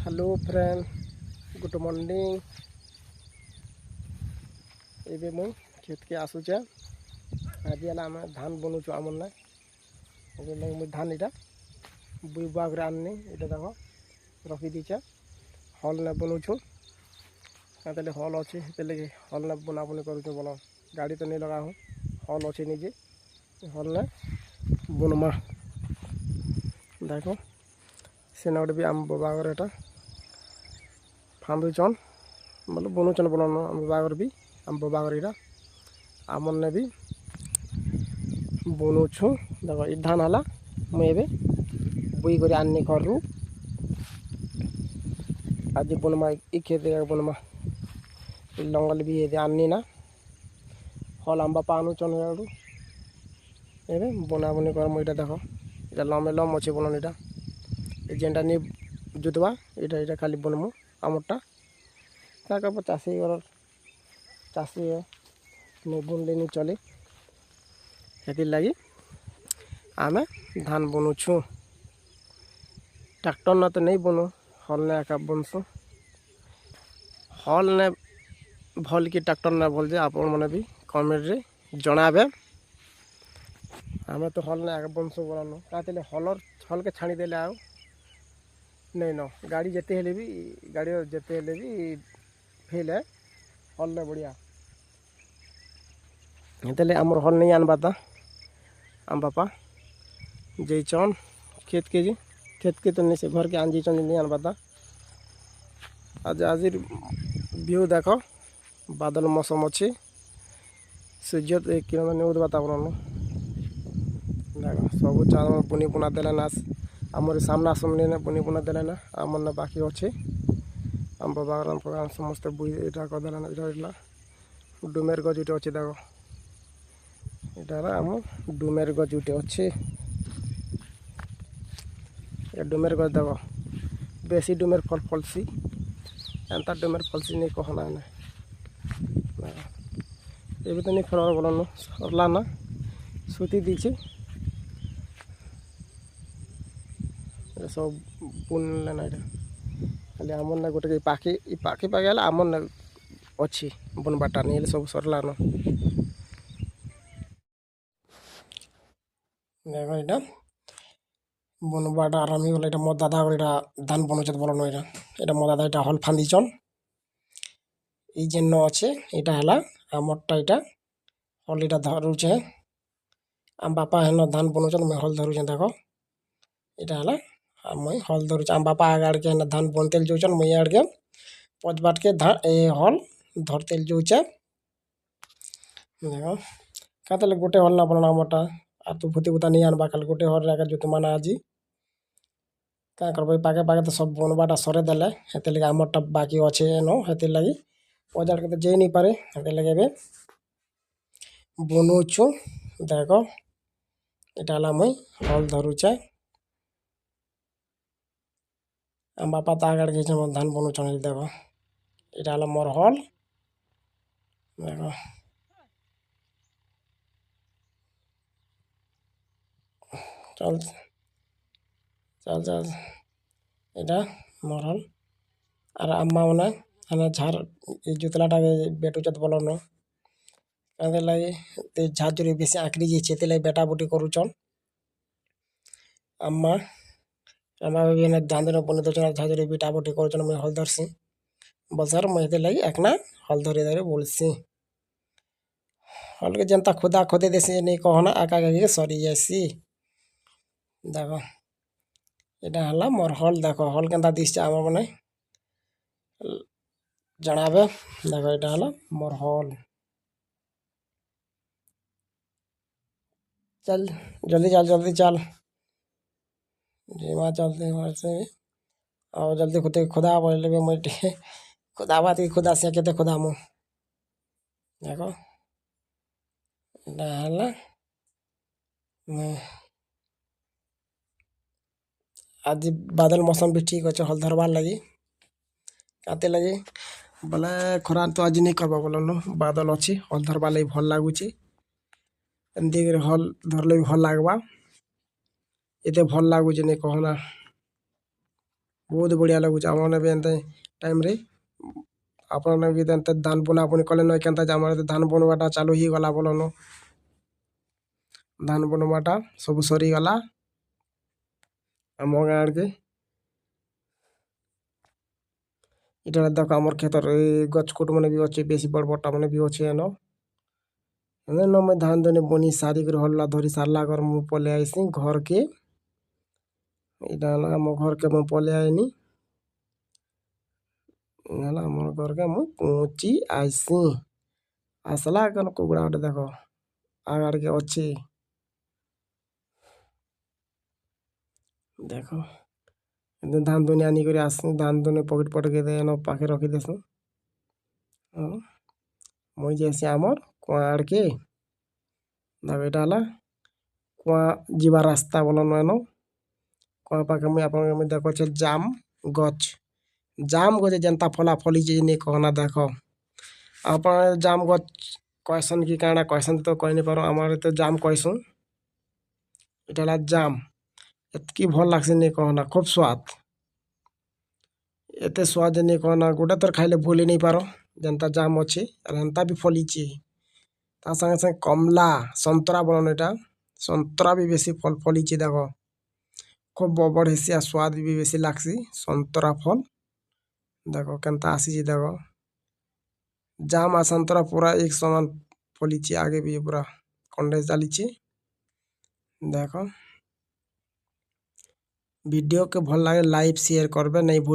Hello friend good morning. एबे मुई खेत के आसुचे आज आम धान बनुचु आमन ना एबे मुई धान इटा बुई बाग रे आननी इटा देखो रखी दीचे हल ने बनुचु कहते हल अच्छे से हल ने बुना बुनी करुचु बोलो गाड़ी तो नहीं लगा हूँ हल अच्छे निजे हल ने बुनमा देखो सेना गोटे भी आम बागर एटा फांदुचन मतलब बुनुचन बोलो आम बागर भी आम बागर इटा आमन ने भी बुनुछु देखो इ धान हला मुझे बुई कर आनी घर रू आज बुनमा इ खेत बुनमा लंगल भी ये आनी ना हल आम बापा आनुचन एबे बुना बुनी कर मुझे देखो इटा लमे लम अच्छे बोलन इटा जेनटा नहीं जुतवा इटा इटा खाली बुनमु आमरटा क्या कब चाषी घर चाषी नहीं बुनले नहीं चले हेतिर लगी आमे धान बुनुछु ट्रैक्टर ना तो नहीं बुनु हल ने एका बुनसु हल ने भल कि ट्रैक्टर ना भल जे आप मैंने भी कमेंट रे जनाबे आमे तो हल ने एका बुनसु बोलानो कहते हल के छाणी देले आउ नहीं न गाड़ी जेते हेले भी गाड़ी जेते हेले भी फेल है हल ने बढ़िया हेतले आमर हल नहीं आनबा था आम बापा जैचन खेत के तो नहीं से घर के आन जैचन नहीं आनबा था आज आज व्यू देखो बादल मौसम अच्छे सूर्य तो एक किलो नहीं उदबाता बोलो देखो सब चाल बुनी बुना देना आमर सामना सामने ने बुनी बुना देना आमर ने बाकी अच्छे आम बाबा समस्त बुई इटा कर देना इटा डुमेर गज उठे अच्छे देखो इटा आम डुमेर गज उठे अच्छे डुमेर गज देव बेसी डुमेर फल फलसी एंता डुमेर फलसी नहीं कहना ये तो नहीं फल बोलो सरला ना सुती दीचे सब बुन लेना खाली आमन ना गोटे पाखी पाखी आमन ना अच्छी बुनबाटा नहीं सब सरला न देखो इटा बुनबाटा आराम गला इटा मोर दादा इटा धान बनुचत बोलो इटा मोर दादा इटा हल फांदीचन ई जेन अच्छे इटा हला आमरटा इटा हल इटा धरुचे आम बापा हेन धान बनुचन मैं हल धरुचे देखो इटा हला मुई हल धरुचे आम बापा आगे के धान बनतेल जोचन मुई आगे पच बाट के धान हल धरतेल जोचे देखो कहते गोटे हल ना बनना मोटा आ तू भूति भूता नहीं आनबा खाली गोटे हल रखा जो माना आज क्या करब पाके पाके तो सब बनबाटा सरे देले हेते लगे आमरटा बाकी अच्छे नो हेते लगी पजाड़ के तो जे नहीं पारे हेते लगे बुनुछु देखो इटा हला मुई हल धरुचे आम बापा तो आगे गए धान बनुचन देखो इटा हला मोर हल देखो चल चल चल इटा मोर हल और अम्मा मैंने हमें झार जुतलाटा बेटुचत बोलो न कहते लगे झार जोरी बेसी आँकड़ी जाइए लगे बेटा बुटी करुचन अम्मा अम्मा भी धान दिन बनी दौन झार जोरी बेटा बुटी करुचन मुझे हल धरसी बलसार मुझे लगे एकना हल धरी धरी बोलसी हल के जनता खुदा खुदे देसी नहीं कहना आका के सरी जासी देखो इटा हला मोर हल देखो हल के दिशा आम मैंने जनाबे देखो इटा हला मोर हल चल जल्दी चल जीमा चलते से और जल्दी खुदा बोल मुझे खुदा बात की खुदा से कहते खुदा मुँह देखो हला आज बादल मौसम भी ठीक अच्छे हल धरबार लगी कहते लगे बोले खरा तो आज नहीं करवा बोल बादल अच्छी हल धरबार लगी भल लगुच हल धरले भी भल लगवा ये भल लगुच नहीं कहना ବହୁତ ବଢ଼ିଆ ଲାଗୁଛି। ଆପଣମାନେ ବି ଏନ୍ତା ଟାଇମ୍ରେ ଆପଣମାନେ ବି ଏନ୍ତା ଧାନ ବୁଣାବୁଣି କଲେ ନ କେନ୍ତା ଯେ ଆମର ଧାନ ବୁଣିବାଟା ଚାଲୁ ହେଇଗଲା ବୋଲନ। ଧାନ ବୁଣିବାଟା ସବୁ ସରିଗଲା ଆମ ଗାଁ ଆଡ଼କେ। ଇଟା ଦେଖ ଆମର କ୍ଷେତର ଗଛ କୁଟ ମାନେ ବି ଅଛି, ବେଶୀ ବଡ଼ ବଡ଼ଟା ମାନେ ବି ଅଛି ଏନ। ଏନ ମୁଇଁ ଧାନ ଧୁନି ବୁଣି ସାରିକରି ହଲ୍ଲା ଧରି ସାରିଲା ଘର ମୁଁ ପଲେଇ ଆଇସି ଘରକେ। ଏଇଟା ହେଲା ଆମ ଘରକେ ମୁଁ ପଲେଇ ଆଇନି। ହେଲା ଆମର ଘରକେ ମୁଁ ପହଞ୍ଚି ଆଇସି। ଆସିଲା କେନ କୁକୁଡ଼ା ଗୋଟେ ଦେଖ ଆଗ ଆଡ଼କେ ଅଛି। ଦେଖ ଧାନ ଦୁନି ଆନିକରି ଆସି ଧାନ ଦୁନି ପକେଟ ପଟକେ ଏନ ପାଖେ ରଖିଦେସୁଁ। ମୁଇଁ ଯାଏସି ଆମର କୁଆଁ ଆଡ଼କେ। ଦେଖ ଏଇଟା ହେଲା କୁଆଁ ଯିବା ରାସ୍ତା ବୋଲନ ଏନ। କୁଆଁ ପାଖେ ମୁଇଁ ଆପଣଙ୍କୁ ମୁଇଁ ଦେଖୁଛେ ଜାମ୍ ଗଛ। ଜାମ୍ ଗଛେ ଯେନ୍ତା ଫଲା ଫଲିଛି ନି କହନା ଦେଖ। ଆପଣ ଜାମ୍ ଗଛ କହେସନ୍ କି କାଣା କହେସନ୍ ତ କହି ନି ପାରୁ, ଆମର ତ ଜାମ୍ କହେସୁଁ। ଏଇଟା ହେଲା ଜାମ୍। ଏତ୍କି ଭଲ୍ ଲାଗ୍ସି ନି କହନା, ଖୁବ୍ ସ୍ୱାଦ। ଏତେ ସ୍ୱାଦ ଯେ ନି କହନା, ଗୋଟେ ଥର ଖାଇଲେ ଭୁଲି ନେଇ ପାର ଯେନ୍ତା ଜାମ୍ ଅଛି ଆର୍ ହେନ୍ତା ବି ଫଲିଛି। ତା ସାଙ୍ଗେ ସାଙ୍ଗେ କମଲା ସନ୍ତରା ବୋଲନ ଏଇଟା। ସନ୍ତରା ବି ବେଶୀ ଫଲିଛି ଦେଖ। ଖୁବ୍ ବଡ଼ ହେସି ଆର୍ ସ୍ୱାଦ ବି ବେଶୀ ଲାଗ୍ସି ସନ୍ତରା ଫଲ୍। ଦେଖ କେନ୍ତା ଆସିଛି ଦେଖ। ଜାମ୍ ଆଉ ସନ୍ତରା ପୁରା ଏକ ସମାନ ଫଲିଛି, ଆଗେ ବି ପୁରା କଣ୍ଡେ ଚାଲିଛି। ଦେଖ ଭିଡ଼ିଓ କେ ଭଲ ଲାଗେ ଲାଇକ୍ ସେୟାର କରବେ नहीं भूल।